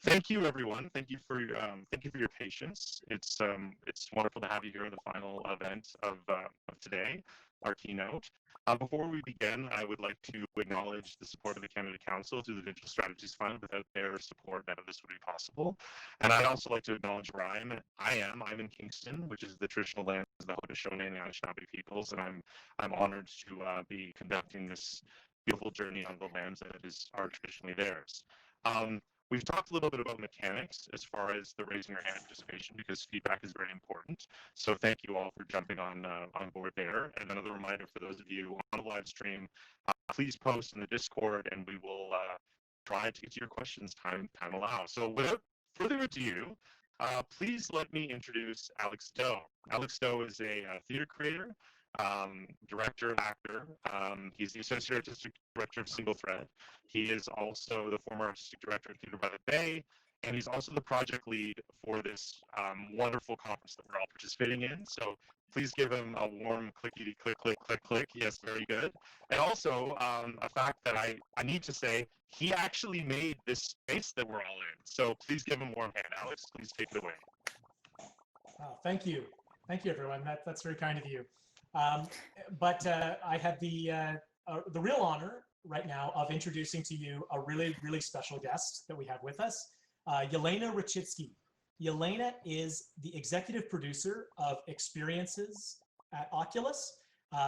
Thank you, everyone. Thank you for your patience. It's wonderful to have you here in the final event of today, our keynote. Before we begin, I would like to acknowledge the support of the Canada Council through the Digital Strategies Fund. Without their support, none of this would be possible. And I'd also like to acknowledge where I'm in Kingston, which is the traditional land of the Haudenosaunee and Anishinaabe peoples, and I'm honored to be conducting this beautiful journey on the lands that are traditionally theirs. Um, We've talked a little bit about mechanics as far as the raising your hand participation, because feedback is very important. So thank you all for jumping on board there. And another reminder for those of you on the live stream, please post in the Discord, and we will try to get to your questions time allows. So without further ado, please let me introduce Alex Doe. Alex Doe is a theater creator, director, actor. He's the associate artistic director of Single Thread. He is also the former artistic director of Theater by the Bay, and he's also the project lead for this wonderful conference that we're all participating in. So please give him a warm clickety click, click, click, click. Yes, very good. And also a fact that I need to say, he actually made this space that we're all in. So please give him a warm hand. Alex, please take it away. Thank you. Thank you, everyone. That's very kind of you. But I have the real honor right now of introducing to you a really, really special guest that we have with us, Yelena Rachitsky. Yelena is the executive producer of experiences at Oculus.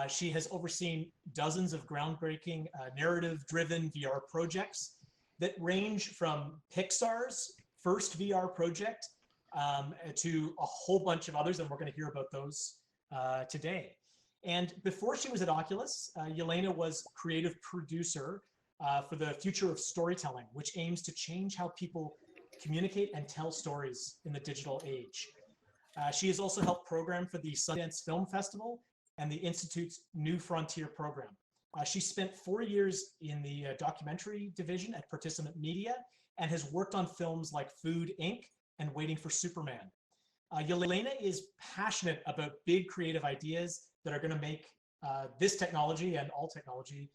She has overseen dozens of groundbreaking narrative-driven VR projects that range from Pixar's first VR project to a whole bunch of others, and we're going to hear about those today. And before she was at Oculus, Yelena was creative producer for the Future of Storytelling, which aims to change how people communicate and tell stories in the digital age. She has also helped program for the Sundance Film Festival and the Institute's New Frontier program. She spent 4 years in the documentary division at Participant Media and has worked on films like Food, Inc. and Waiting for Superman. Yelena is passionate about big creative ideas that are going to make this technology and all technology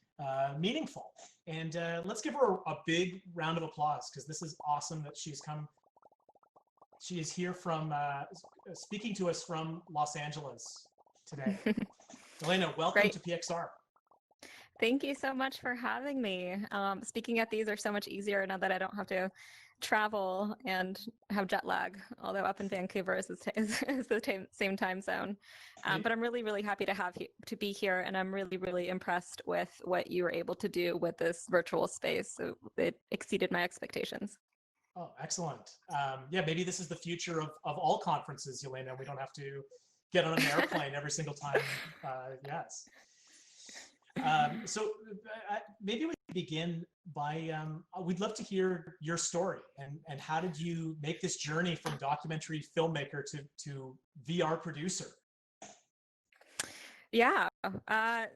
meaningful. And let's give her a big round of applause, because this is awesome that she's come. She is here from speaking to us from Los Angeles today. Yelena, welcome Great. to PXR. Thank you so much for having me. Speaking at these are so much easier now that I don't have to travel and have jet lag, although up in Vancouver is the same time zone. But I'm really, really happy to be here, and I'm really, really impressed with what you were able to do with this virtual space. So it exceeded my expectations. Oh, excellent. Yeah, maybe this is the future of all conferences, Yelena. We don't have to get on an airplane every single time. Yes. So maybe we can begin by, we'd love to hear your story and how did you make this journey from documentary filmmaker to VR producer? Yeah.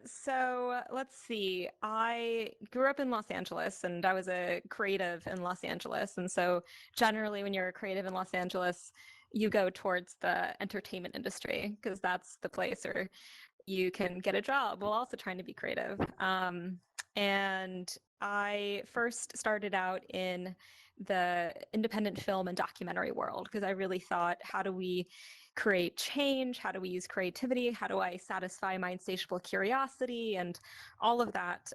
So let's see. I grew up in Los Angeles, and I was a creative in Los Angeles. And so generally when you're a creative in Los Angeles, you go towards the entertainment industry, because that's the place where you can get a job while also trying to be creative. And I first started out in the independent film and documentary world, because I really thought, how do we create change? How do we use creativity? How do I satisfy my insatiable curiosity and all of that,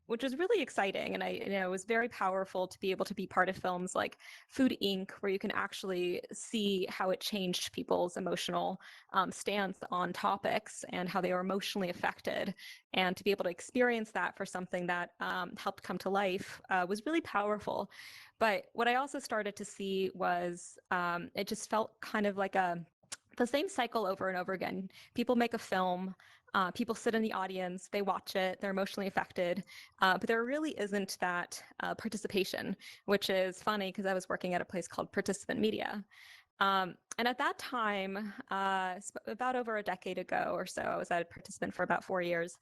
which was really exciting. And it was very powerful to be able to be part of films like Food, Inc., where you can actually see how it changed people's emotional stance on topics and how they were emotionally affected. And to be able to experience that for something that helped come to life was really powerful. But what I also started to see was it just felt kind of like the same cycle over and over again. People make a film, people sit in the audience, they watch it, they're emotionally affected, but there really isn't that participation, which is funny because I was working at a place called Participant Media. And at that time, about over a decade ago or so, I was at a Participant for about 4 years.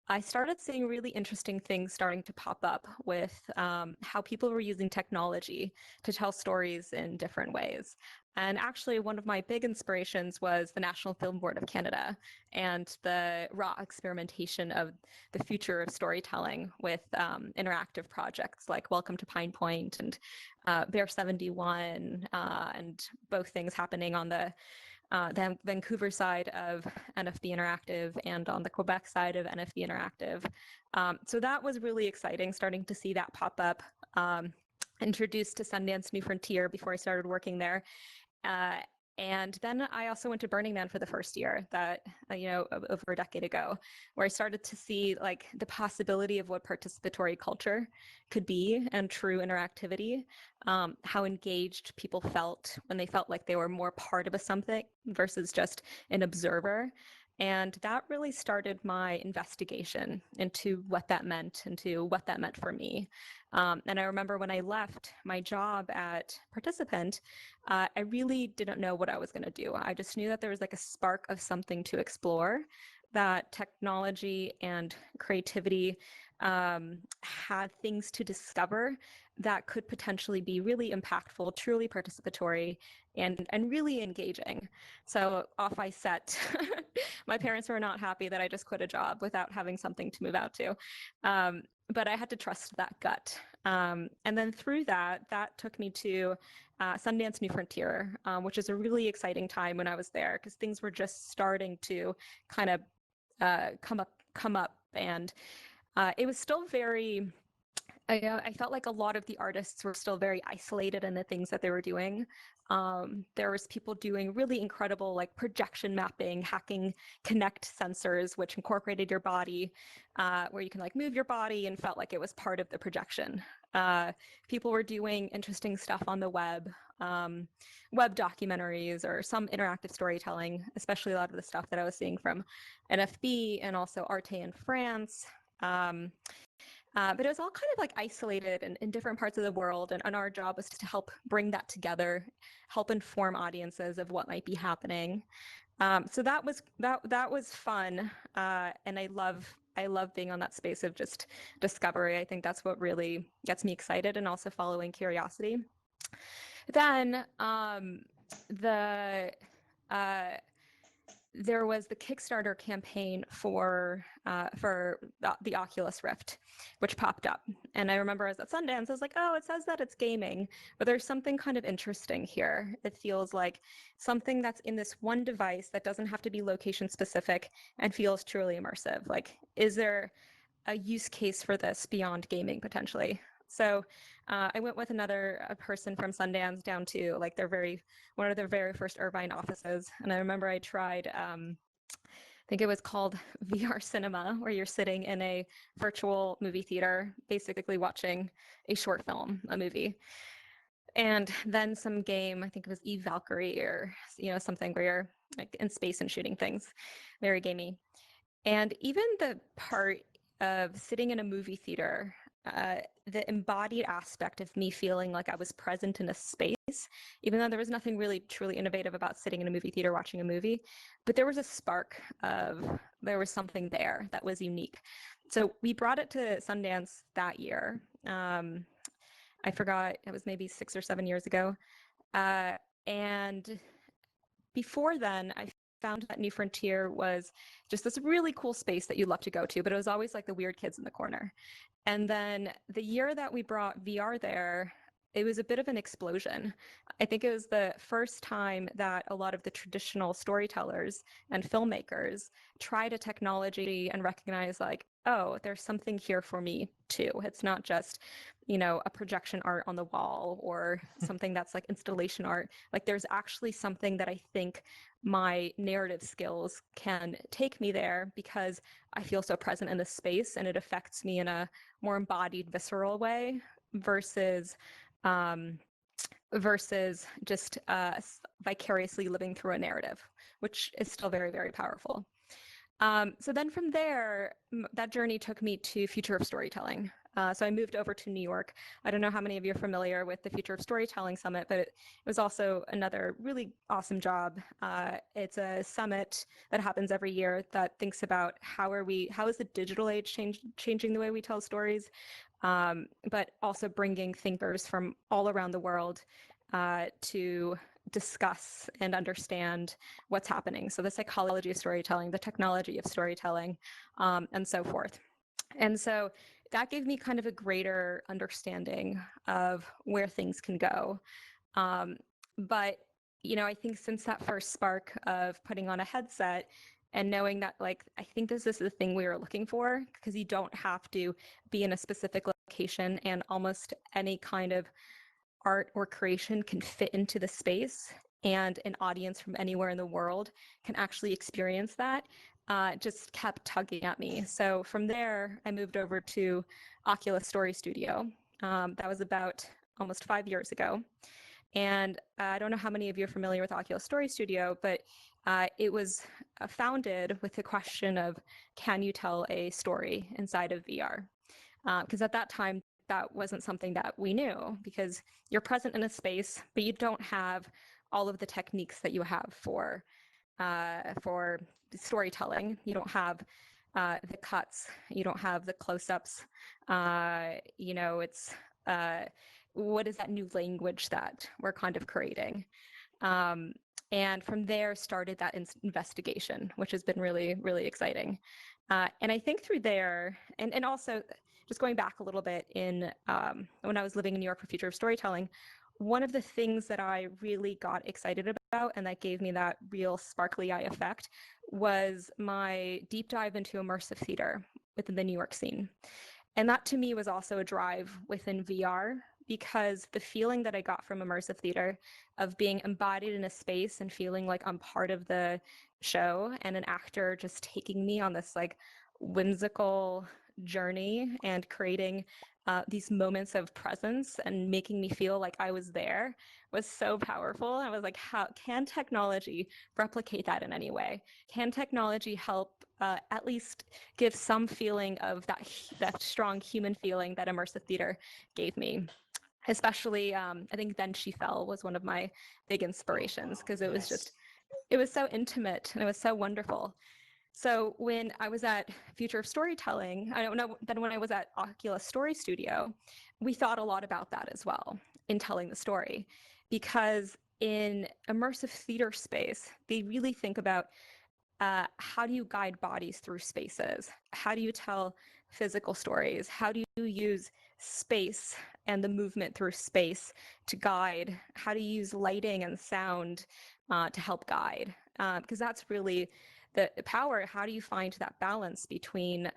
I started seeing really interesting things starting to pop up with how people were using technology to tell stories in different ways. And actually, one of my big inspirations was the National Film Board of Canada and the raw experimentation of the future of storytelling with interactive projects like Welcome to Pine Point and Bear 71, and both things happening on the Vancouver side of NFB Interactive and on the Quebec side of NFB Interactive. So that was really exciting, starting to see that pop up. Introduced to Sundance New Frontier before I started working there. And then I also went to Burning Man for the first year, that over a decade ago, where I started to see like the possibility of what participatory culture could be and true interactivity, how engaged people felt when they felt like they were more part of a something versus just an observer. And that really started my investigation into what that meant, for me. And I remember when I left my job at Participant, I really didn't know what I was going to do. I just knew that there was like a spark of something to explore, that technology and creativity had things to discover that could potentially be really impactful, truly participatory, and really engaging. So off I set. My parents were not happy that I just quit a job without having something to move out to. But I had to trust that gut. And then through that took me to Sundance New Frontier, which is a really exciting time when I was there, because things were just starting to kind of come up, and it was still very. I felt like a lot of the artists were still very isolated in the things that they were doing. There was people doing really incredible like projection mapping, hacking Kinect sensors, which incorporated your body, where you can like move your body and felt like it was part of the projection. People were doing interesting stuff on the web, web documentaries or some interactive storytelling, especially a lot of the stuff that I was seeing from NFB and also Arte in France. But it was all kind of like isolated in different parts of the world, and our job was to help bring that together, help inform audiences of what might be happening. So that was fun, and I love being on that space of just discovery. I think that's what really gets me excited, and also following curiosity. Then there was the Kickstarter campaign for the Oculus Rift, which popped up. And I remember I was at Sundance, I was like, oh, it says that it's gaming, but there's something kind of interesting here. It feels like something that's in this one device that doesn't have to be location specific and feels truly immersive. Like, is there a use case for this beyond gaming potentially? So I went with another person from Sundance down to like one of their very first Irvine offices. And I remember I tried, I think it was called VR Cinema, where you're sitting in a virtual movie theater, basically watching a short film, a movie. And then some game, I think it was Eve Valkyrie or something where you're like in space and shooting things, very gamey. And even the part of sitting in a movie theater, the embodied aspect of me feeling like I was present in a space, even though there was nothing really truly innovative about sitting in a movie theater watching a movie, but there was a spark there was something there that was unique. So we brought it to Sundance that year. I forgot, it was maybe 6 or 7 years ago. And before then, I found that New Frontier was just this really cool space that you love to go to, but it was always like the weird kids in the corner. And then the year that we brought VR there, it was a bit of an explosion. I think it was the first time that a lot of the traditional storytellers and filmmakers tried a technology and recognized like, oh, there's something here for me too. It's not just, a projection art on the wall or something that's like installation art. Like there's actually something that I think my narrative skills can take me there because I feel so present in the space and it affects me in a more embodied, visceral way versus just vicariously living through a narrative, which is still very, very powerful. So then from there, that journey took me to Future of Storytelling, So I moved over to New York. I don't know how many of you are familiar with the Future of Storytelling Summit, but it was also another really awesome job. It's a summit that happens every year that thinks about how is the digital age changing the way we tell stories, but also bringing thinkers from all around the world to discuss and understand what's happening. So the psychology of storytelling, the technology of storytelling, and so forth. And so that gave me kind of a greater understanding of where things can go. But, I think since that first spark of putting on a headset and knowing that, like, I think this is the thing we were looking for, because you don't have to be in a specific location, and almost any kind of art or creation can fit into the space, and an audience from anywhere in the world can actually experience that. Just kept tugging at me. So from there, I moved over to Oculus Story Studio. That was about almost 5 years ago. And I don't know how many of you are familiar with Oculus Story Studio, but it was founded with the question of, can you tell a story inside of VR? Because at that time, that wasn't something that we knew, because you're present in a space, but you don't have all of the techniques that you have for storytelling. You don't have the cuts, you don't have the close-ups. It's what is that new language that we're kind of creating? And from there started that investigation, which has been really, really exciting. And I think through there, and also just going back a little bit in when I was living in New York for Future of Storytelling, one of the things that I really got excited about and that gave me that real sparkly eye effect was my deep dive into immersive theater within the New York scene. And that to me was also a drive within VR, because the feeling that I got from immersive theater of being embodied in a space and feeling like I'm part of the show, and an actor just taking me on this like whimsical journey and creating these moments of presence and making me feel like I was there, was so powerful. I was like, how can technology replicate that in any way? Can technology help at least give some feeling of that strong human feeling that immersive theater gave me? Especially, I think Then She Fell was one of my big inspirations, because it was just, it was so intimate and it was so wonderful. So when I was at Future of Storytelling, I don't know, then when I was at Oculus Story Studio, we thought a lot about that as well in telling the story, because in immersive theater space, they really think about how do you guide bodies through spaces? How do you tell physical stories? How do you use space and the movement through space to guide? How do you use lighting and sound to help guide? Because that's really the power. How do you find that balance between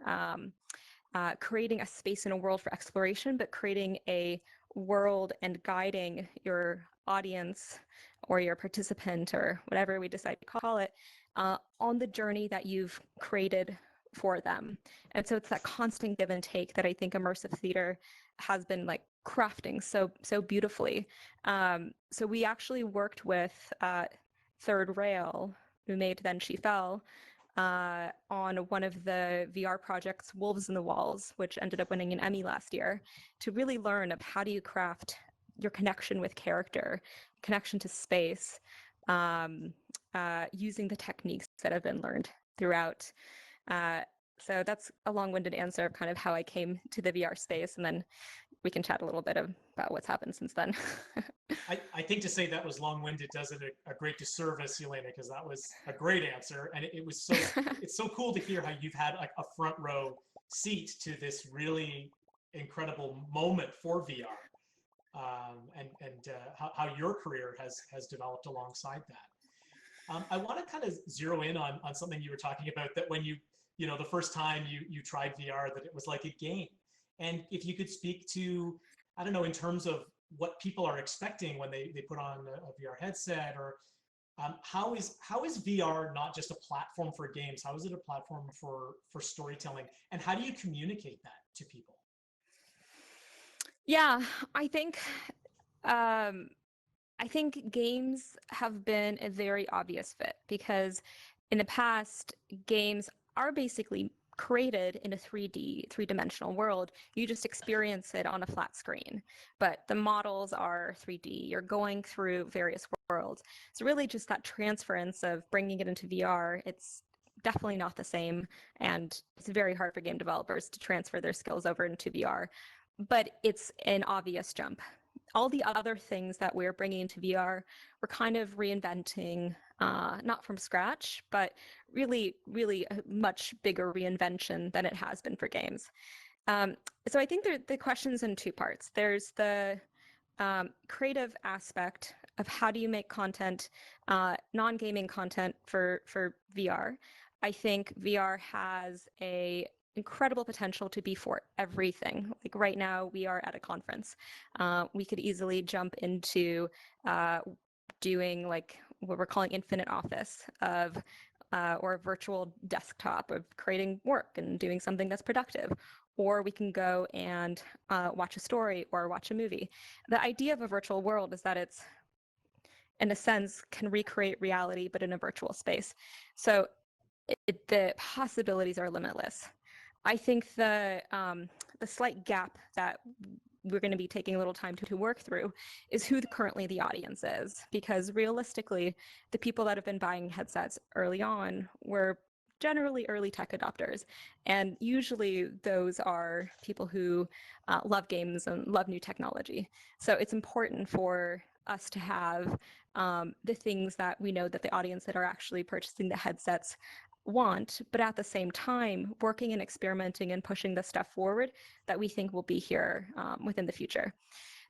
creating a space and a world for exploration, but creating a world and guiding your audience or your participant, or whatever we decide to call it, on the journey that you've created for them? And so it's that constant give and take that I think immersive theater has been like crafting so beautifully. So we actually worked with Third Rail, who made Then She Fell, on one of the VR projects, Wolves in the Walls, which ended up winning an Emmy last year, to really learn of how do you craft your connection with character, connection to space, using the techniques that have been learned throughout. So that's a long-winded answer of kind of how I came to the VR space, and then we can chat a little bit about what's happened since then. I think to say that was long-winded does it a great disservice, Yelena, because that was a great answer, and it was so it's so cool to hear how you've had like a front row seat to this really incredible moment for VR, and how your career has developed alongside that. I want to kind of zero in on something you were talking about, that when you the first time you tried VR, that it was like a game, and if you could speak to, I don't know, in terms of what people are expecting when they put on a VR headset, or how is VR not just a platform for games? How is it a platform for storytelling? And how do you communicate that to people? Yeah, I think games have been a very obvious fit, because in the past, games are basically created in a 3D, three-dimensional world. You just experience it on a flat screen, but the models are 3D. You're going through various worlds. So really just that transference of bringing it into VR, it's definitely not the same. And it's very hard for game developers to transfer their skills over into VR, but it's an obvious jump. All the other things that we're bringing into VR, we're kind of reinventing, not from scratch, but really, really a much bigger reinvention than it has been for games. So I think the question's in two parts. There's the creative aspect of how do you make content, non-gaming content for VR. I think VR has a incredible potential to be for everything. Like right now, we are at a conference. We could easily jump into doing like what we're calling infinite office of or a virtual desktop of creating work and doing something that's productive. Or we can go and watch a story or watch a movie. The idea of a virtual world is that it's, in a sense, can recreate reality, but in a virtual space. So the possibilities are limitless. I think the slight gap that we're going to be taking a little time to work through is who currently the audience is, because realistically, the people that have been buying headsets early on were generally early tech adopters, and usually those are people who love games and love new technology. So it's important for us to have the things that we know that the audience that are actually purchasing the headsets want, but at the same time, working and experimenting and pushing the stuff forward that we think will be here within the future.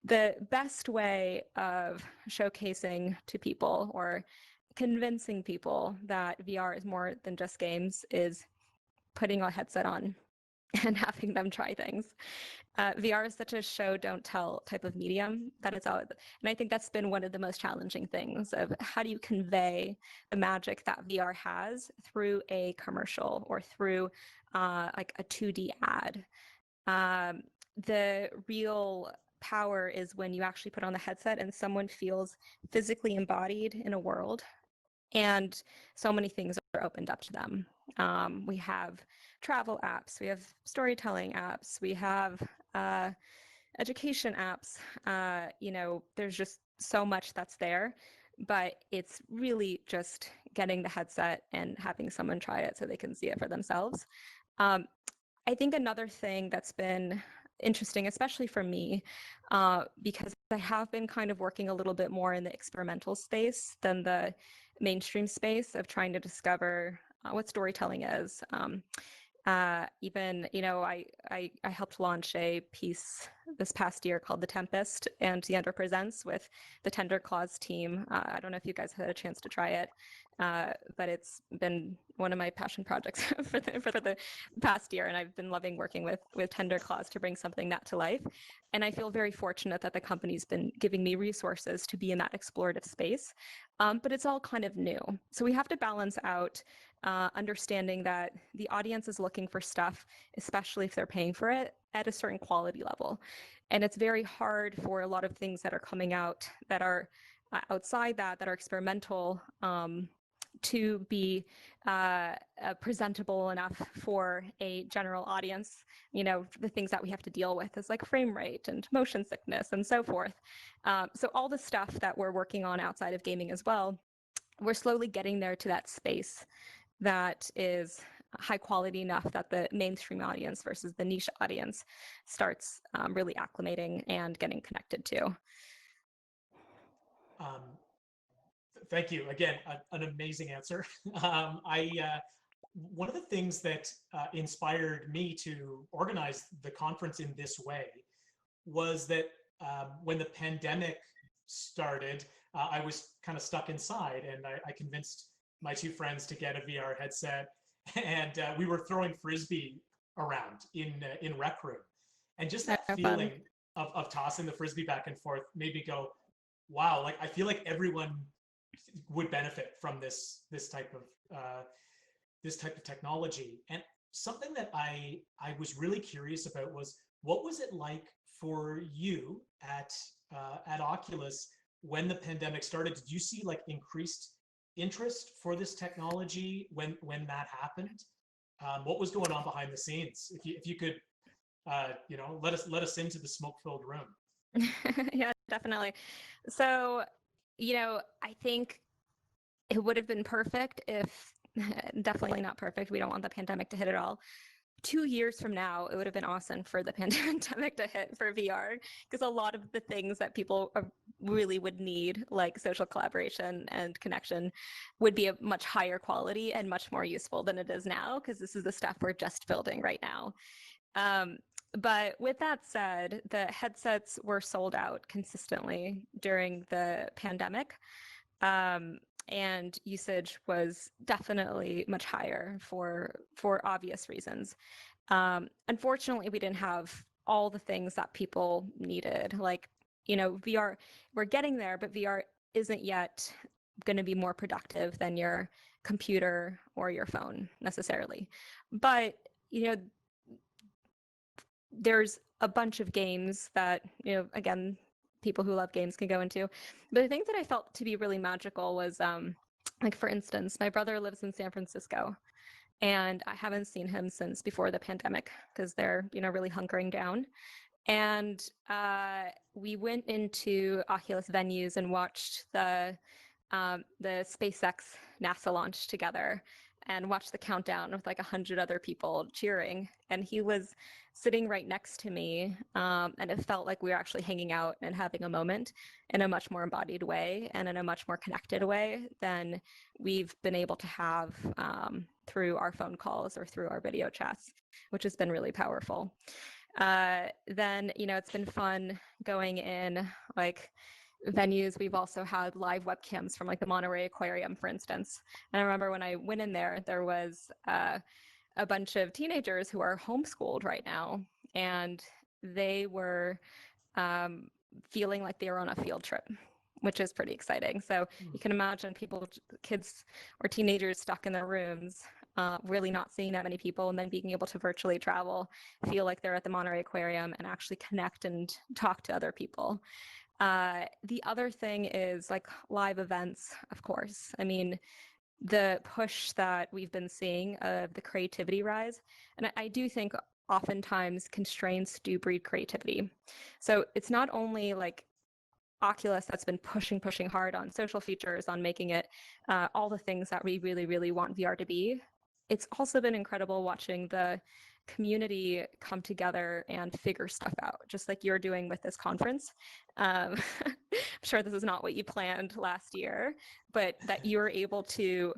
The best way of showcasing to people or convincing people that VR is more than just games is putting a headset on and having them try things. VR is such a show don't tell type of medium that it's out, and I think that's been one of the most challenging things of how do you convey the magic that VR has through a commercial or through like a 2D ad. The real power is when you actually put on the headset and someone feels physically embodied in a world, and so many things are opened up to them. We have travel apps, we have storytelling apps, we have education apps. You know, there's just so much that's there, but it's really just getting the headset and having someone try it so they can see it for themselves. I think another thing that's been interesting, especially for me, because I have been kind of working a little bit more in the experimental space than the mainstream space of trying to discover what storytelling is. Even, you know, I helped launch a piece this past year called The Tempest and The Underpresents with the Tender Claws team. I don't know if you guys had a chance to try it, but it's been one of my passion projects for the past year, and I've been loving working with Tender Claws to bring something that to life. And I feel very fortunate that the company's been giving me resources to be in that explorative space, but it's all kind of new. So we have to balance out understanding that the audience is looking for stuff, especially if they're paying for it, at a certain quality level. And it's very hard for a lot of things that are coming out that are outside that are experimental, to be presentable enough for a general audience. You know, the things that we have to deal with is like frame rate and motion sickness and so forth. So all the stuff that we're working on outside of gaming as well, we're slowly getting there to that space that is high quality enough that the mainstream audience versus the niche audience starts really acclimating and getting connected to. Thank you. Again, an amazing answer. One of the things that inspired me to organize the conference in this way was that when the pandemic started, I was kind of stuck inside, and I convinced my two friends to get a VR headset, and we were throwing frisbee around in rec room, and just that feeling of tossing the frisbee back and forth made me go, wow, like I feel like everyone would benefit from this type of technology. And something that I was really curious about was, what was it like for you at Oculus when the pandemic started? Did you see like increased interest for this technology when that happened? What was going on behind the scenes? If you could, you know, let us into the smoke-filled room. Yeah, definitely. So, you know, I think it would have been perfect if, definitely not perfect. We don't want the pandemic to hit at all. 2 years from now, it would have been awesome for the pandemic to hit for VR, because a lot of the things that people really would need, like social collaboration and connection, would be a much higher quality and much more useful than it is now, because this is the stuff we're just building right now. But with that said, the headsets were sold out consistently during the pandemic. And usage was definitely much higher for obvious reasons. Unfortunately, we didn't have all the things that people needed. Like, you know, VR, we're getting there, but VR isn't yet going to be more productive than your computer or your phone necessarily. But, you know, there's a bunch of games that, you know, again, people who love games can go into. But the thing that I felt to be really magical was, like, for instance, my brother lives in San Francisco, and I haven't seen him since before the pandemic because they're, you know, really hunkering down. And we went into Oculus venues and watched the SpaceX NASA launch together, and watched the countdown with like 100 other people cheering. And he was sitting right next to me, and it felt like we were actually hanging out and having a moment in a much more embodied way and in a much more connected way than we've been able to have through our phone calls or through our video chats, which has been really powerful. Then, you know, it's been fun going in like venues. We've also had live webcams from like the Monterey Aquarium, for instance. And I remember when I went in there, there was a bunch of teenagers who are homeschooled right now, and they were feeling like they were on a field trip, which is pretty exciting. So you can imagine people, kids or teenagers stuck in their rooms, really not seeing that many people, and then being able to virtually travel, feel like they're at the Monterey Aquarium and actually connect and talk to other people. The other thing is like live events, of course. I mean, the push that we've been seeing of the creativity rise, and I do think oftentimes constraints do breed creativity. So it's not only like Oculus that's been pushing hard on social features, on making it all the things that we really, really want VR to be. It's also been incredible watching the community come together and figure stuff out, just like you're doing with this conference. I'm sure this is not what you planned last year, but that you're able to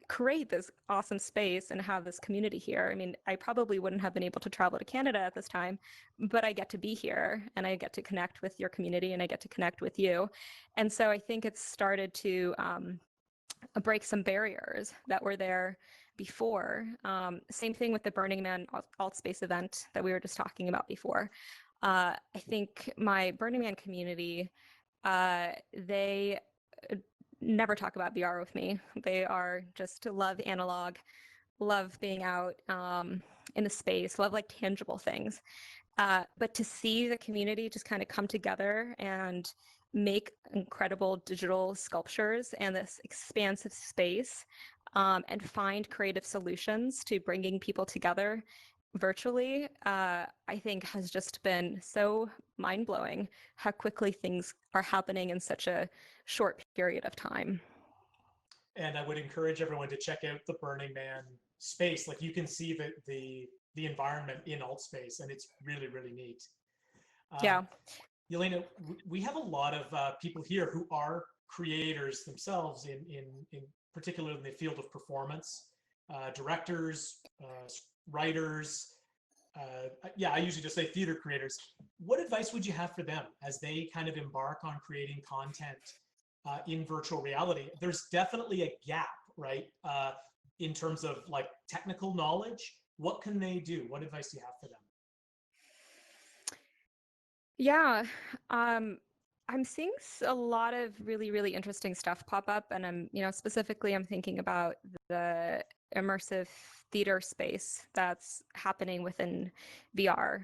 create this awesome space and have this community here. I mean, I probably wouldn't have been able to travel to Canada at this time, but I get to be here and I get to connect with your community and I get to connect with you. And so I think it's started to break some barriers that were there before. Same thing with the Burning Man Alt Space event that we were just talking about before. I think my Burning Man community, they never talk about VR with me. They are just love analog, love being out in the space, love like tangible things. But to see the community just kind of come together and make incredible digital sculptures and this expansive space, and find creative solutions to bringing people together virtually, I think has just been so mind-blowing how quickly things are happening in such a short period of time. And I would encourage everyone to check out the Burning Man space. Like, you can see the environment in alt space, and it's really, really neat. Yeah. Yelena, we have a lot of people here who are creators themselves, in particular in the field of performance, directors, writers. Yeah, I usually just say theater creators. What advice would you have for them as they kind of embark on creating content in virtual reality? There's definitely a gap, right, in terms of like technical knowledge. What can they do? What advice do you have for them? Yeah, I'm seeing a lot of really, really interesting stuff pop up, and specifically I'm thinking about the immersive theater space that's happening within VR.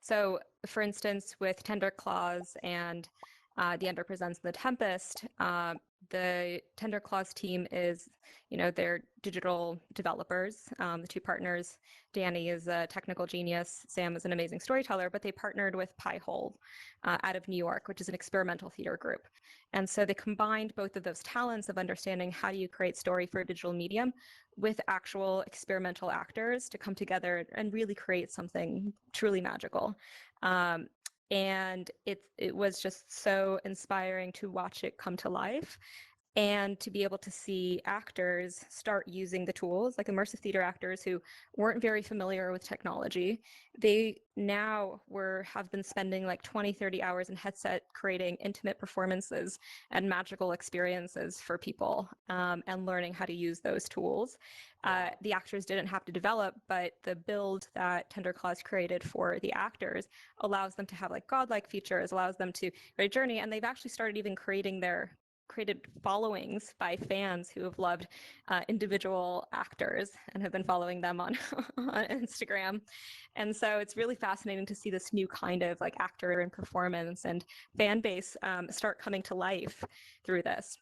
So, for instance, with Tender Claws and The Ender Presents and The Tempest. The Tender Claws team is, they're digital developers. The two partners, Danny is a technical genius, Sam is an amazing storyteller, but they partnered with Pi-hole out of New York, which is an experimental theater group. And so they combined both of those talents of understanding how do you create story for a digital medium with actual experimental actors to come together and really create something truly magical. And it was just so inspiring to watch it come to life and to be able to see actors start using the tools, like immersive theater actors who weren't very familiar with technology. They now have been spending like 20, 30 hours in headset creating intimate performances and magical experiences for people, and learning how to use those tools. The actors didn't have to develop, but the build that Tender Claws created for the actors allows them to have like godlike features, allows them to create a journey, and they've actually started even created followings by fans who have loved individual actors and have been following them on on Instagram. And so it's really fascinating to see this new kind of like actor and performance and fan base start coming to life through this.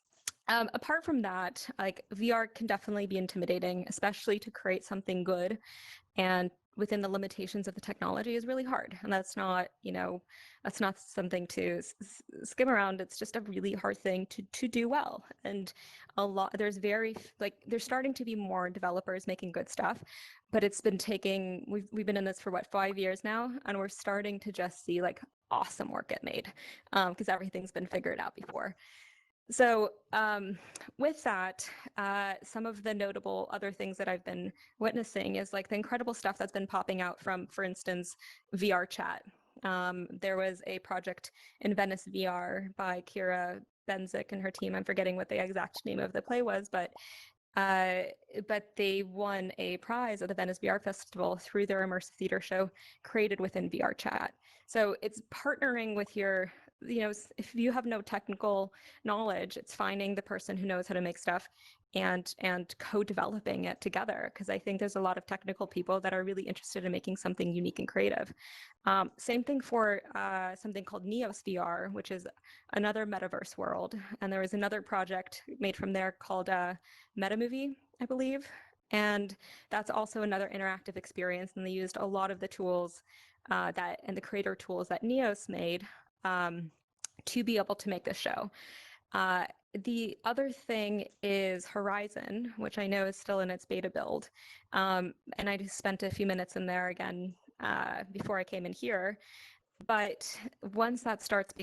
Apart from that, like VR can definitely be intimidating, especially to create something good and within the limitations of the technology is really hard. And that's not, that's not something to skim around. It's just a really hard thing to do well. And there's starting to be more developers making good stuff, but it's been we've been in this for 5 years now, and we're starting to just see like awesome work get made because everything's been figured out before. So with that, some of the notable other things that I've been witnessing is like the incredible stuff that's been popping out from, for instance, VR chat. There was a project in Venice VR by Kira Benzik and her team. I'm forgetting what the exact name of the play was, but they won a prize at the Venice VR Festival through their immersive theater show created within VR chat. So it's partnering with your, if you have no technical knowledge, it's finding the person who knows how to make stuff and co-developing it together. Because I think there's a lot of technical people that are really interested in making something unique and creative. Same thing for something called Neos VR, which is another metaverse world. And there was another project made from there called Metamovie, I believe. And that's also another interactive experience. And they used a lot of the tools and the creator tools that Neos made to be able to make this show. The other thing is Horizon, which I know is still in its beta build. And I just spent a few minutes in there again before I came in here. But once that starts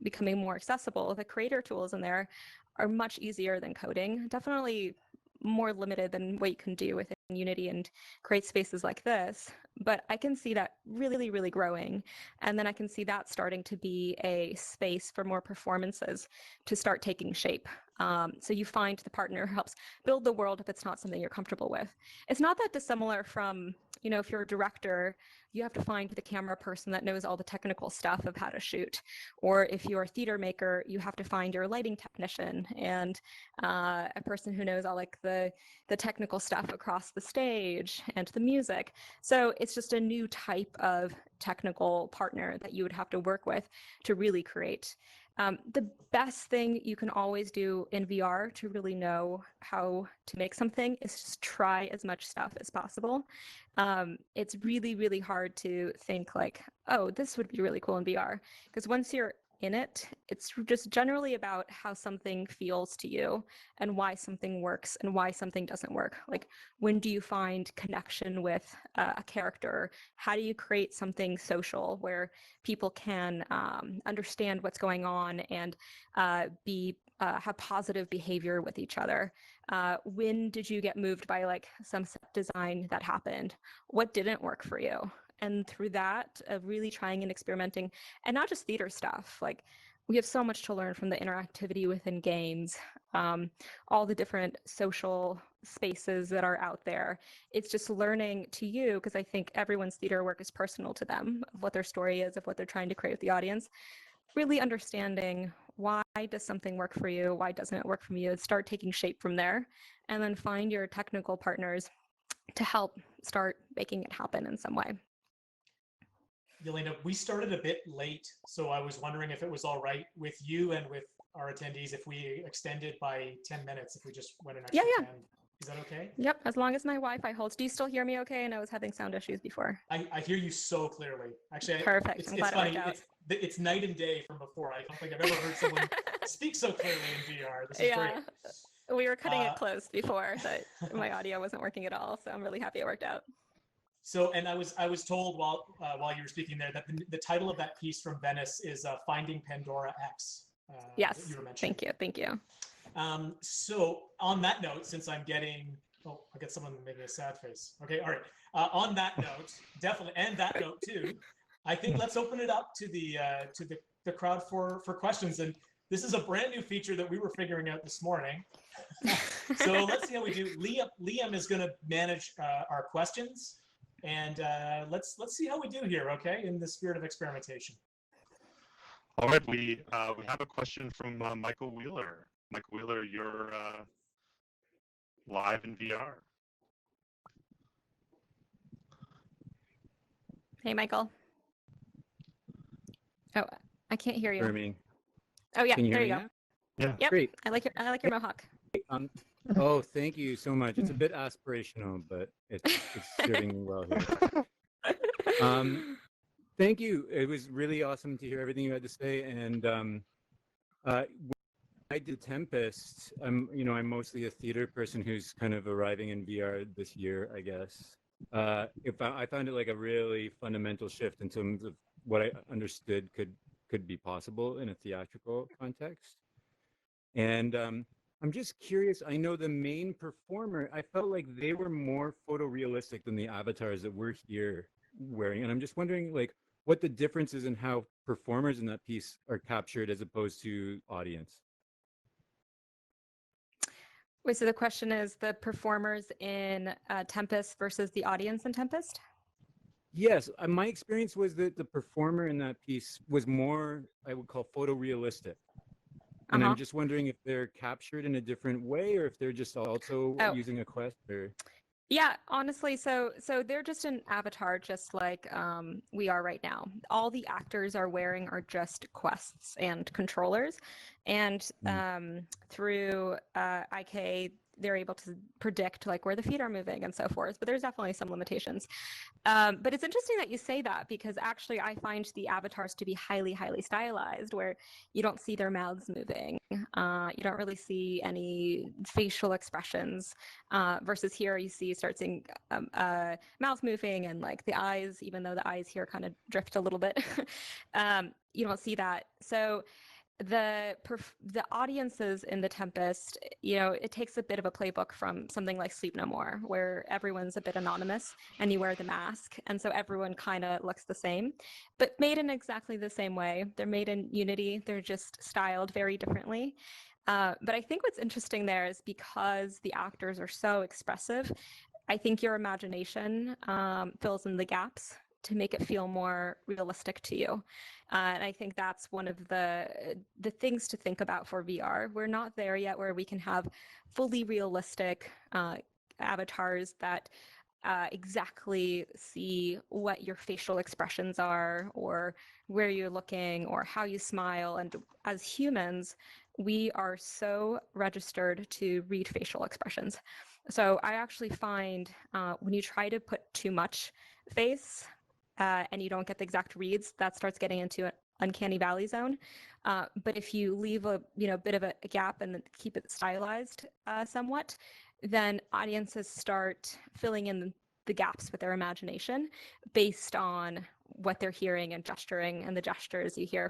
becoming more accessible, the creator tools in there are much easier than coding. Definitely more limited than what you can do within Unity and create spaces like this. But I can see that really, really growing. And then I can see that starting to be a space for more performances to start taking shape. So you find the partner who helps build the world if it's not something you're comfortable with. It's not that dissimilar from, if you're a director, you have to find the camera person that knows all the technical stuff of how to shoot. Or if you're a theater maker, you have to find your lighting technician and a person who knows all like the technical stuff across the stage and the music. So it's just a new type of technical partner that you would have to work with to really create. The best thing you can always do in VR to really know how to make something is just try as much stuff as possible. It's really, really hard to think like, oh, this would be really cool in VR. Because once you're in it, it's just generally about how something feels to you and why something works and why something doesn't work. Like, when do you find connection with a character? How do you create something social where people can understand what's going on and have positive behavior with each other? When did you get moved by like some set design that happened? What didn't work for you? And through that, really trying and experimenting, and not just theater stuff. Like, we have so much to learn from the interactivity within games, all the different social spaces that are out there. It's just learning to you, because I think everyone's theater work is personal to them, of what their story is, of what they're trying to create with the audience. Really understanding why does something work for you, why doesn't it work for you, start taking shape from there, and then find your technical partners to help start making it happen in some way. Yelena, we started a bit late, so I was wondering if it was all right with you and with our attendees if we extended by 10 minutes, if we just went an extra Yeah. 10. Is that okay? Yep, as long as my Wi-Fi holds. Do you still hear me okay? And I was having sound issues before. I hear you so clearly. Actually, Perfect. it's I'm glad funny. it worked out. It's night and day from before. I don't think I've ever heard someone speak so clearly in VR. This is great. Yeah, we were cutting it close before, but my audio wasn't working at all. So I'm really happy it worked out. So, and I was told while you were speaking there that the title of that piece from Venice is Finding Pandora X. Yes, you were mentioning. thank you. So on that note, since I'm getting, oh, I get someone making a sad face. Okay, all right. On that note, definitely, and that note too, I think let's open it up to the crowd for questions. And this is a brand new feature that we were figuring out this morning. So let's see how we do. Liam is going to manage our questions, and let's see how we do here. Okay, in the spirit of experimentation. All right, we have a question from Michael Wheeler. Michael Wheeler, you're live in VR. Hey, Michael. Oh, I can't hear you. Hear me? Oh yeah, Can you there hear you me go. now? Yeah. Yep. Great. I like your mohawk. Oh, thank you so much. It's a bit aspirational, but it's serving me well here. Thank you. It was really awesome to hear everything you had to say. And when I did Tempest, I'm mostly a theater person who's kind of arriving in VR this year, I guess. I found it like a really fundamental shift in terms of what I understood could be possible in a theatrical context. And I'm just curious, I know the main performer, I felt like they were more photorealistic than the avatars that we're here wearing. And I'm just wondering like what the difference is in how performers in that piece are captured as opposed to audience. Wait, so the question is the performers in Tempest versus the audience in Tempest? Yes, my experience was that the performer in that piece was more, I would call photorealistic. And I'm just wondering if they're captured in a different way or if they're just also using a quest or... Yeah, honestly, so they're just an avatar, just like we are right now. All the actors are wearing are just quests and controllers, and through IK, they're able to predict like where the feet are moving and so forth. But there's definitely some limitations. But it's interesting that you say that because actually I find the avatars to be highly, highly stylized, where you don't see their mouths moving. You don't really see any facial expressions versus here you start seeing mouth moving and like the eyes, even though the eyes here kind of drift a little bit. You don't see that. So the audiences in the Tempest, it takes a bit of a playbook from something like Sleep No More, where everyone's a bit anonymous and you wear the mask, and so everyone kind of looks the same, but made in exactly the same way. They're made in Unity. They're just styled very differently. But I think what's interesting there is because the actors are so expressive, I think your imagination fills in the gaps to make it feel more realistic to you. And I think that's one of the things to think about for VR. We're not there yet where we can have fully realistic avatars that exactly see what your facial expressions are or where you're looking or how you smile. And as humans, we are so registered to read facial expressions. So I actually find when you try to put too much face and you don't get the exact reads, that starts getting into an uncanny valley zone. But if you leave a bit of a gap and keep it stylized somewhat, then audiences start filling in the gaps with their imagination based on what they're hearing and gesturing and the gestures you hear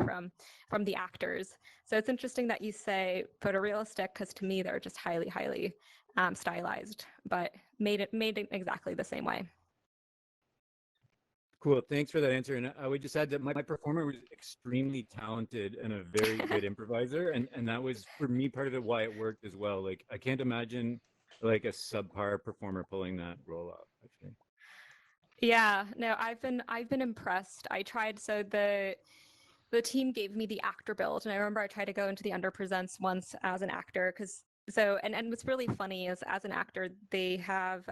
from the actors. So it's interesting that you say photorealistic, because to me they're just highly, highly stylized, but made it exactly the same way. Cool. Thanks for that answer. And I would just add that my performer was extremely talented and a very good improviser. And that was, for me, part of it why it worked as well. Like, I can't imagine like a subpar performer pulling that role off, actually. Yeah, no, I've been impressed. I tried, so the team gave me the actor build, and I remember I tried to go into the underpresents once as an actor, and what's really funny is as an actor, they have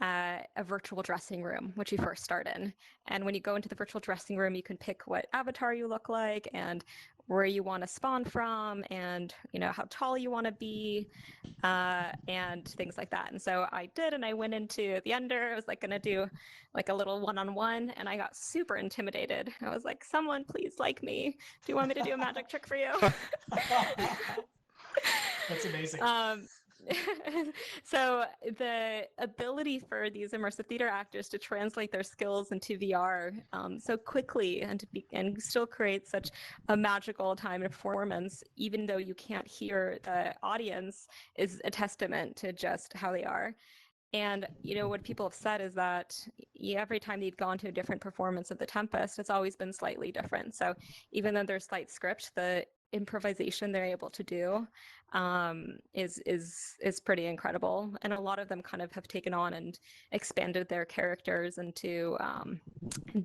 a virtual dressing room, which you first start in. And when you go into the virtual dressing room, you can pick what avatar you look like and where you want to spawn from, and how tall you want to be, and things like that. And so I did, and I went into the Under. I was like going to do like a little one-on-one, and I got super intimidated. I was like, someone please like me. Do you want me to do a magic trick for you? That's amazing. So the ability for these immersive theater actors to translate their skills into VR so quickly and still create such a magical time and performance, even though you can't hear the audience, is a testament to just how they are. And what people have said is that every time they've gone to a different performance of The Tempest, it's always been slightly different. So even though there's slight script, the improvisation they're able to do is pretty incredible. And a lot of them kind of have taken on and expanded their characters into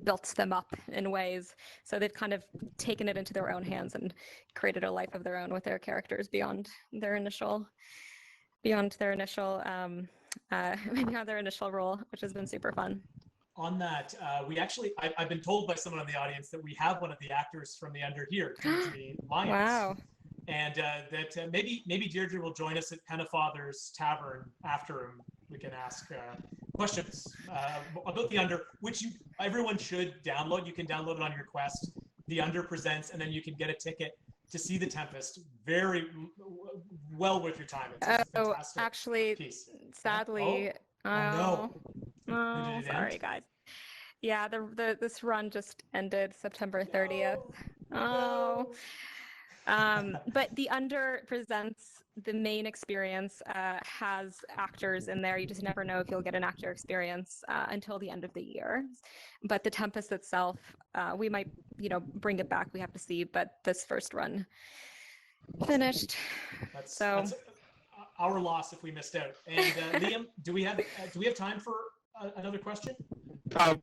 built them up in ways. So they've kind of taken it into their own hands and created a life of their own with their characters beyond their initial role, which has been super fun. On that, I've been told by someone in the audience that we have one of the actors from the Under here, Deirdre Lyons. Wow. And that maybe Deirdre will join us at Pennefather's Tavern after him. We can ask questions about the Under, which everyone should download. You can download it on your Quest. The Under presents, and then you can get a ticket to see The Tempest. Very well worth your time. It's a fantastic actually, piece. sadly, no. Oh, sorry, guys. Yeah, this run just ended September 30th. No. But the Under presents the main experience, has actors in there. You just never know if you'll get an actor experience until the end of the year. But The Tempest itself, we might, bring it back. We have to see. But this first run finished. That's our loss if we missed out. And Liam, do we have time for another question?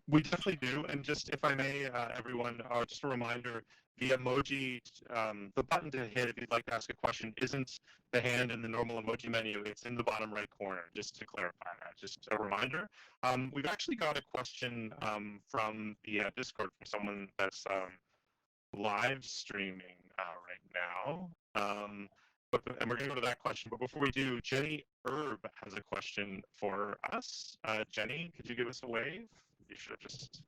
We definitely do. And just if I may, everyone, just a reminder, the emoji, the button to hit if you'd like to ask a question isn't the hand in the normal emoji menu. It's in the bottom right corner, just to clarify that. Just a reminder. We've actually got a question from the Discord from someone that's live streaming right now. And we're going to go to that question. But before we do, Jenny Erb has a question for us. Jenny, could you give us a wave? You should have just...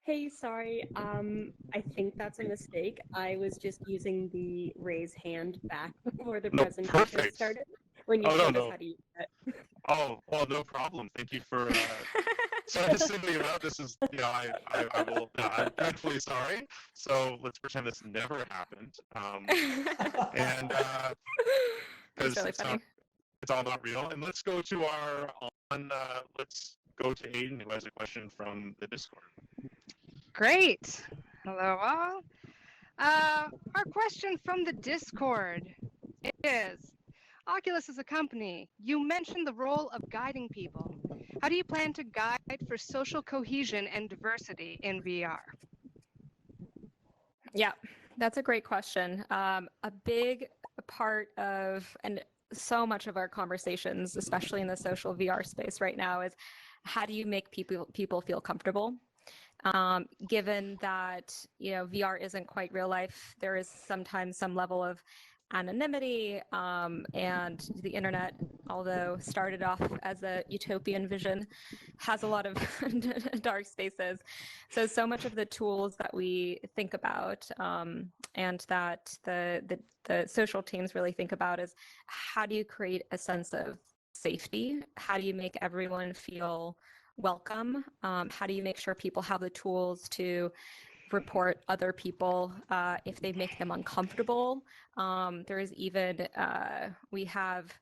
Hey, sorry. I think that's a mistake. I was just using the raise hand back before the presentation started. When you showed us how to use it. Oh, well, no problem. Thank you for sending it out. This is, I'm dreadfully sorry. So let's pretend this never happened. And because really funny. It's all not real. And let's go to let's go to Aiden, who has a question from the Discord. Great. Hello all. Our question from the Discord is, Oculus is a company. You mentioned the role of guiding people. How do you plan to guide for social cohesion and diversity in VR? Yeah, that's a great question. A big part of, and so much of our conversations, especially in the social VR space right now, is how do you make people feel comfortable? Given that, VR isn't quite real life, there is sometimes some level of anonymity, and the internet, although started off as a utopian vision, has a lot of dark spaces. So much of the tools that we think about, and that the social teams really think about, is how do you create a sense of safety? How do you make everyone feel welcome? How do you make sure people have the tools to report other people if they make them uncomfortable? There is even, we have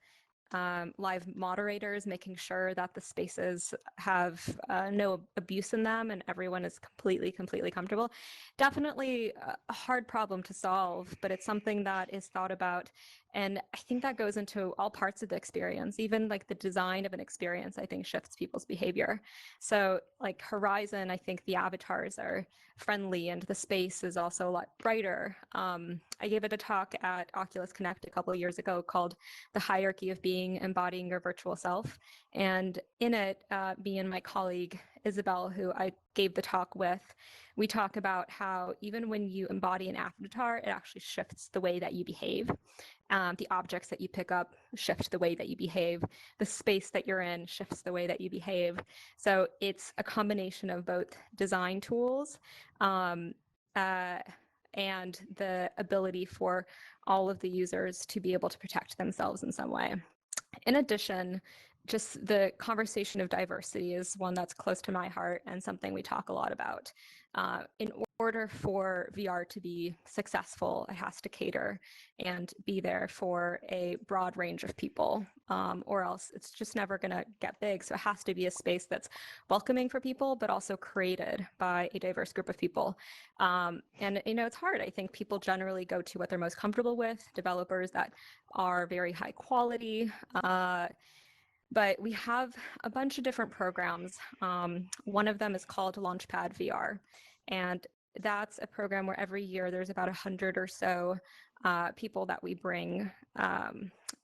live moderators making sure that the spaces have no abuse in them and everyone is completely comfortable. Definitely a hard problem to solve, but it's something that is thought about And I think that goes into all parts of the experience, even like the design of an experience, I think shifts people's behavior. So like Horizon, I think the avatars are friendly and the space is also a lot brighter. I gave it a talk at Oculus Connect a couple of years ago called The Hierarchy of Being, Embodying Your Virtual Self. And in it, me and my colleague, Isabel, who I gave the talk with, we talk about how even when you embody an avatar, it actually shifts the way that you behave. The objects that you pick up shift the way that you behave. The space that you're in shifts the way that you behave. So it's a combination of both design tools and the ability for all of the users to be able to protect themselves in some way. In addition, just the conversation of diversity is one that's close to my heart and something we talk a lot about. In order for VR to be successful, it has to cater and be there for a broad range of people, or else it's just never going to get big. So it has to be a space that's welcoming for people, but also created by a diverse group of people. And, it's hard. I think people generally go to what they're most comfortable with, developers that are very high quality. But we have a bunch of different programs. One of them is called Launchpad VR. And that's a program where every year there's about 100 or so people that we bring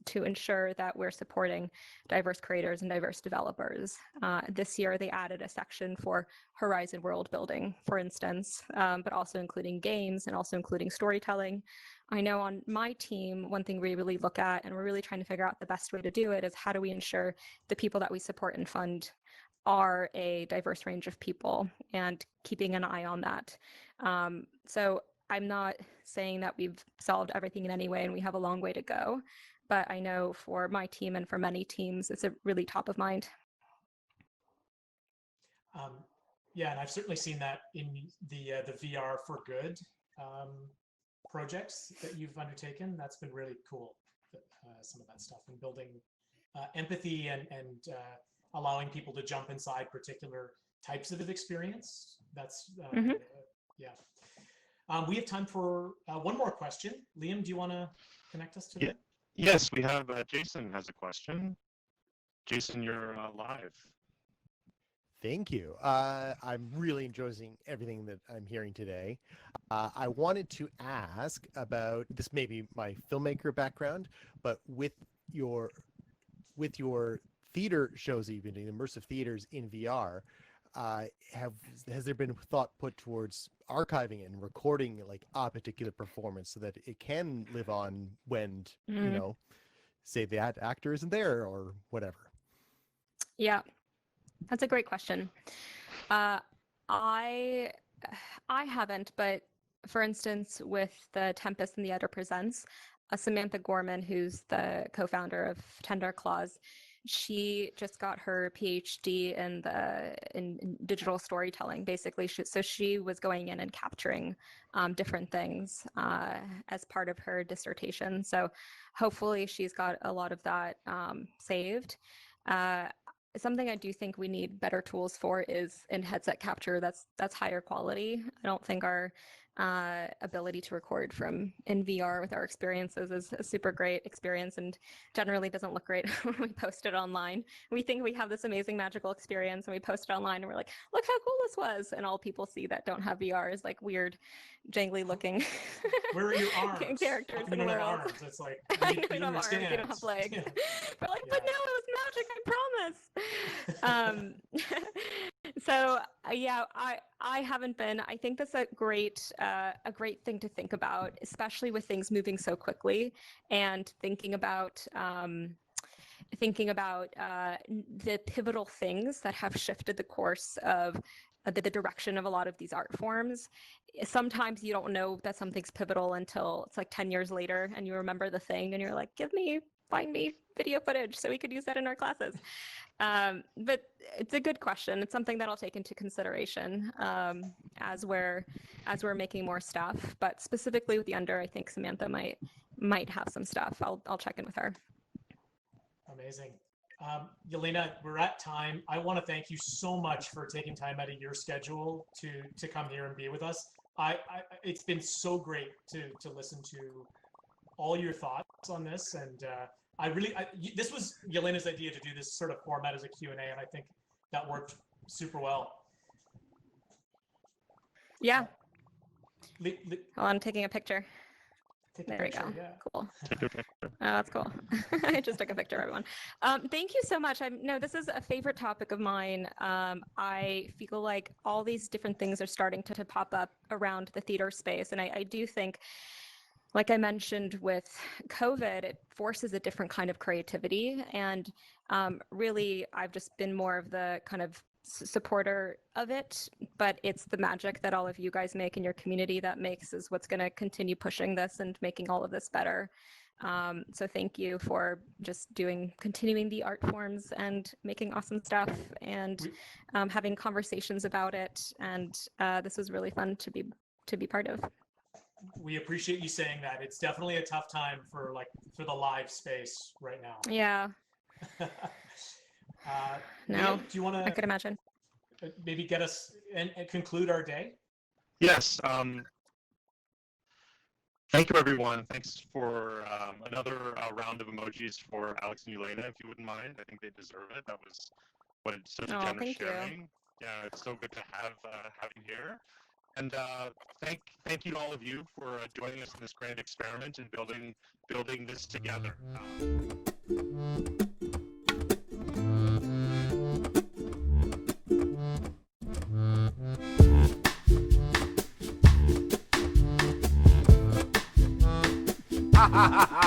to ensure that we're supporting diverse creators and diverse developers. This year, they added a section for Horizon world building, for instance, but also including games and also including storytelling. I know on my team, one thing we really look at, and we're really trying to figure out the best way to do it, is how do we ensure the people that we support and fund are a diverse range of people, and keeping an eye on that. So I'm not saying that we've solved everything in any way and we have a long way to go, but I know for my team and for many teams, it's a really top of mind. Yeah, and I've certainly seen that in the VR for Good projects that you've undertaken. That's been really cool, some of that stuff, and building empathy and allowing people to jump inside particular types of experience. That's, yeah. We have time for one more question. Liam, do you want to connect us to that? Yes, we have Jason has a question. Jason, you're live. Thank you. I'm really enjoying everything that I'm hearing today. I wanted to ask about, this may be my filmmaker background, but with your theater shows that you've been doing, immersive theaters in VR, has there been thought put towards archiving and recording like a particular performance so that it can live on when, say the actor isn't there or whatever? Yeah, that's a great question. I haven't, but for instance, with the Tempest and the Editor Presents, Samantha Gorman, who's the co-founder of Tender Claws, she just got her PhD in digital storytelling, basically. So she was going in and capturing different things as part of her dissertation. So hopefully she's got a lot of that saved. Something I do think we need better tools for is in headset capture that's higher quality. I don't think our ability to record from in VR with our experiences is a super great experience, and generally doesn't look great when we post it online. We think we have this amazing magical experience and we post it online and we're like, look how cool this was, and all people see that don't have VR is like weird jangly looking where are your arms? characters in the world. Arms? It's like you don't have arms, you don't have legs. Yeah. We're like, but no, it was magic, I promise. So yeah, I haven't been. I think that's a great thing to think about, especially with things moving so quickly, and thinking about the pivotal things that have shifted the course of the direction of a lot of these art forms. Sometimes you don't know that something's pivotal until it's like 10 years later and you remember the thing and you're like, find me video footage so we could use that in our classes. But it's a good question. It's something that I'll take into consideration as we're making more stuff. But specifically with the Under, I think Samantha might have some stuff. I'll check in with her. Amazing. Yelena, we're at time. I want to thank you so much for taking time out of your schedule to come here and be with us. It's been so great to listen to all your thoughts on this. And this was Yelena's idea to do this sort of format as a Q&A, and I think that worked super well. Yeah. Hold I'm taking a picture. There we go. Yeah. Cool. Oh, that's cool. I just took a picture, everyone. Thank you so much. This is a favorite topic of mine. I feel like all these different things are starting to pop up around the theater space. And I do think, like I mentioned with COVID, it forces a different kind of creativity. And really, I've just been more of the kind of supporter of it, but it's the magic that all of you guys make in your community that is what's going to continue pushing this and making all of this better. So thank you for just continuing the art forms and making awesome stuff and having conversations about it. And this was really fun to be part of. We appreciate you saying that. It's definitely a tough time for the live space right now. Yeah. No, Liam, do you want to? I could imagine. Maybe get us and conclude our day. Yes. Thank you, everyone. Thanks for another round of emojis for Alex and Yelena, if you wouldn't mind. I think they deserve it. That was such a generous sharing. Yeah, it's so good to have you here. And thank you to all of you for joining us in this grand experiment and building this together. Ha ha ha!